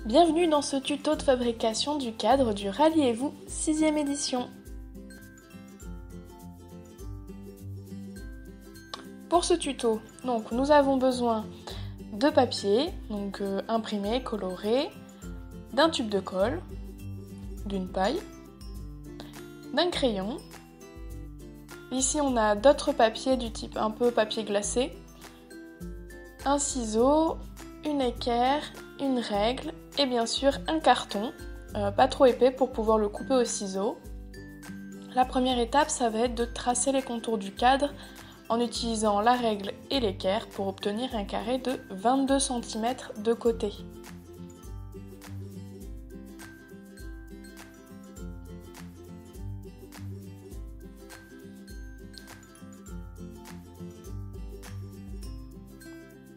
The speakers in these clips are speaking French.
Bienvenue dans ce tuto de fabrication du cadre du Ralliez-vous 6e édition. Pour ce tuto, nous avons besoin de papier, imprimé, coloré, d'un tube de colle, d'une paille, d'un crayon. Ici on a d'autres papiers du type un peu papier glacé, un ciseau, une équerre, une règle et bien sûr un carton, pas trop épais pour pouvoir le couper au ciseau. La première étape, ça va être de tracer les contours du cadre en utilisant la règle et l'équerre pour obtenir un carré de 22 cm de côté.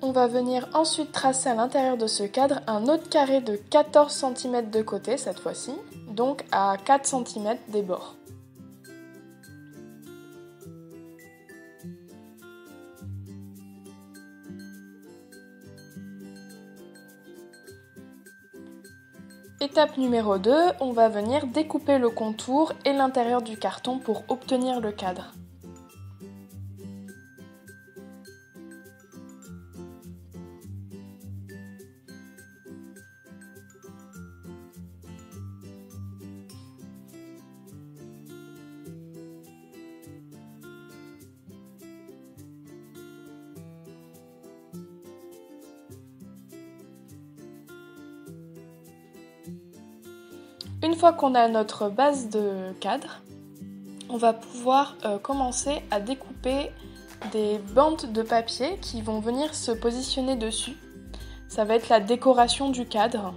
On va venir ensuite tracer à l'intérieur de ce cadre un autre carré de 14 cm de côté cette fois-ci, donc à 4 cm des bords. Étape numéro 2, on va venir découper le contour et l'intérieur du carton pour obtenir le cadre. Une fois qu'on a notre base de cadre, on va pouvoir commencer à découper des bandes de papier qui vont venir se positionner dessus. Ça va être la décoration du cadre.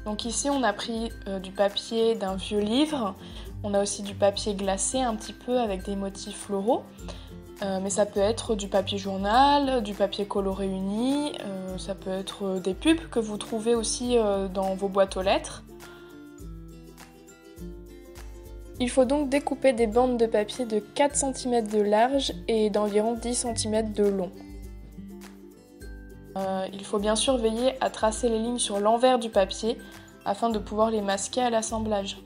Donc ici on a pris du papier d'un vieux livre, on a aussi du papier glacé un petit peu avec des motifs floraux. Mais ça peut être du papier journal, du papier coloré uni, ça peut être des pubs que vous trouvez aussi dans vos boîtes aux lettres. Il faut donc découper des bandes de papier de 4 cm de large et d'environ 10 cm de long. Il faut bien sûr veiller à tracer les lignes sur l'envers du papier afin de pouvoir les masquer à l'assemblage.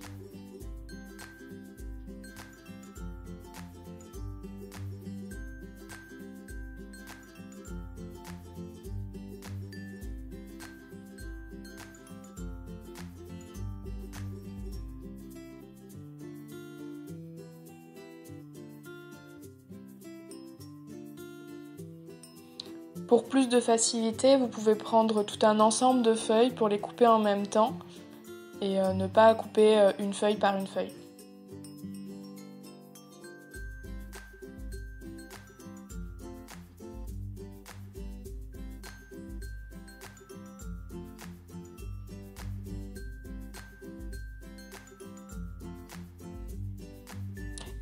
Pour plus de facilité, vous pouvez prendre tout un ensemble de feuilles pour les couper en même temps et ne pas couper une feuille par une feuille.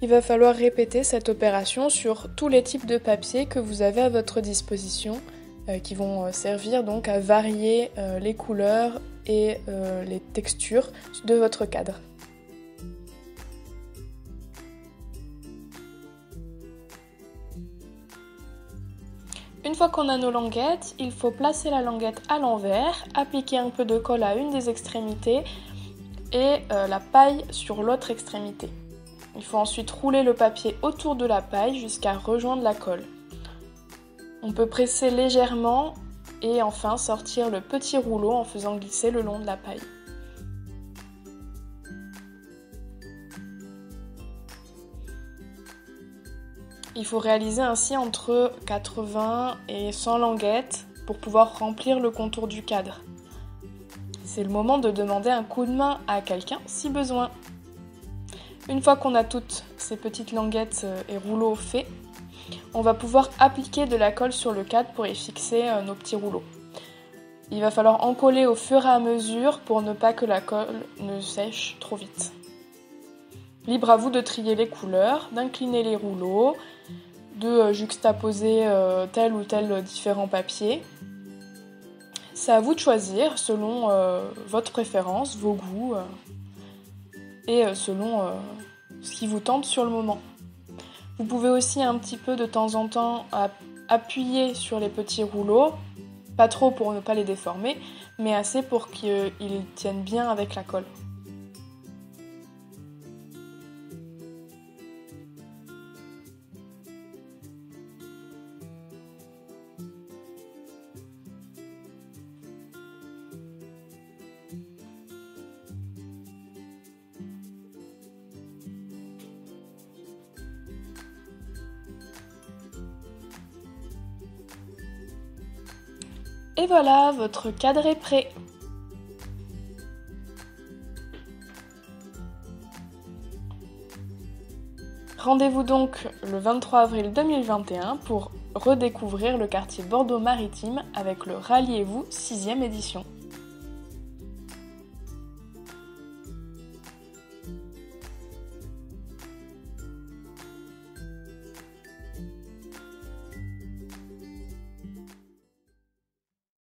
Il va falloir répéter cette opération sur tous les types de papier que vous avez à votre disposition, qui vont servir donc à varier les couleurs et les textures de votre cadre. Une fois qu'on a nos languettes, il faut placer la languette à l'envers, appliquer un peu de colle à une des extrémités et la paille sur l'autre extrémité. Il faut ensuite rouler le papier autour de la paille jusqu'à rejoindre la colle. On peut presser légèrement et enfin sortir le petit rouleau en faisant glisser le long de la paille. Il faut réaliser ainsi entre 80 et 100 languettes pour pouvoir remplir le contour du cadre. C'est le moment de demander un coup de main à quelqu'un si besoin. Une fois qu'on a toutes ces petites languettes et rouleaux faits, on va pouvoir appliquer de la colle sur le cadre pour y fixer nos petits rouleaux. Il va falloir en coller au fur et à mesure pour ne pas que la colle ne sèche trop vite. Libre à vous de trier les couleurs, d'incliner les rouleaux, de juxtaposer tel ou tel différent papier. C'est à vous de choisir selon votre préférence, vos goûts et selon ce qui vous tente sur le moment. Vous pouvez aussi un petit peu de temps en temps appuyer sur les petits rouleaux Pas trop pour ne pas les déformer, mais assez pour qu'ils tiennent bien avec la colle. Et voilà, votre cadre est prêt! Rendez-vous donc le 23 avril 2021 pour redécouvrir le quartier Bordeaux Maritime avec le Ralliez-vous 6e édition.